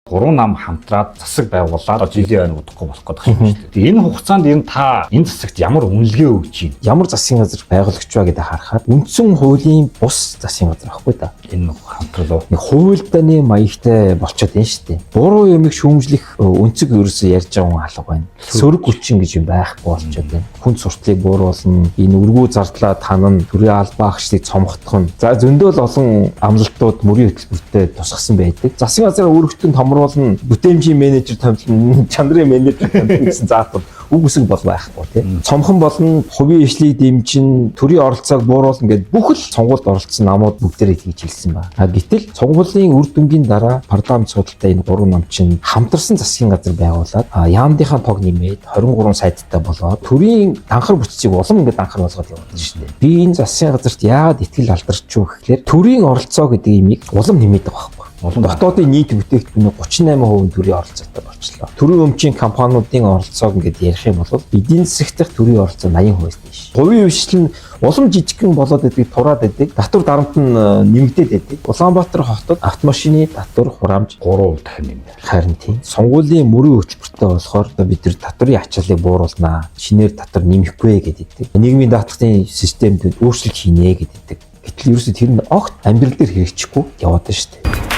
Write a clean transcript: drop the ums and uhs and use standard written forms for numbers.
Гурван нам хамтраад засаг байгуулад жилийн ойн удахгүй болох гэдэг юм шүү дээ. Энэ хугацаанд энэ та энэ засагт ямар үнэлгээ өгч байна? Ямар засгийн газар байгуулагч вэ гэдэг харахад үндсэн хуулийн бус засгийн газар ахгүй да. Энэ хамтрал нэг хуульданы маягтай болчиход байна шүү дээ. Буруу юмыг шүүмжлэх өнцөг ерөөсөө ярьж байгаа хүн алга байна. Сөрөг хүчин гэж юм байхгүй болчиход байна. Хүн суртлыг бууруулна, энэ үргүү зардлаа танан, төрийн албаа агчлыг цомготох нь. За зөндөл олон амлалтууд мөрийн хөтөлбөртэй тусгасан байдаг. Засгийн газрын өргөтөн томруулна, бүтээмжийн менежер томилно, чанарын менежер томилно гэсэн заатууд үг үсэг бол байхгүй тийм. Цомхон болно, хувийн ижлийг дэмжин, төрийн оролцоог бууруулна гэдээ бүх л сонгуульд оролцсон намууд бүгдээрээ хийж хэлсэн ба. Гэтэл сонгуулийн үр дүнгийн дараа парламент судалтай энэ гурван нам чинь хамтарсан засгийн газар байгуулад яамдынхаа тог нэмээд 23 сайттай болоод төрийн данхар бүтцийг улам ингээд данхар болгоод явуулдаг шүү дээ. Би энэ засгийн газарт яагаад итгэл алдарч юу гэхээр төрийн оролцоо гэдэг имийг улам нэмээд байгаа байхгүй. Дотоодын нийт бүтээгдэхүүний 38% төрийн оролцоотой болчихлоо. Төрийн өмчийн компаниудын оролцоог ингээд ярих юм бол эдийн засагт төрийн оролцоо 80% дэш. Хувийн хвшил нь улам жижигхэн болоод идэг, тураад идэг. Татвар дарамт нь нэмэгдээд идэг. Улаанбаатар хотод автомашины татвар хураамж 3% дахин нэмээ. Харин тийм. Сонгуулийн мөрийн хөтөлбөртэй болохоор бид нар татварын ачааллыг бууруулнаа. Шинээр татвар нэмэхгүй гэдэг. Нийгмийн даатгалтын системд өөрчлөлт хийнэ гэдэг. Гэтэл ерөөсөө тэр нь огт амьдрал дээр хэрэгжихгүй яваад байна шүү дээ.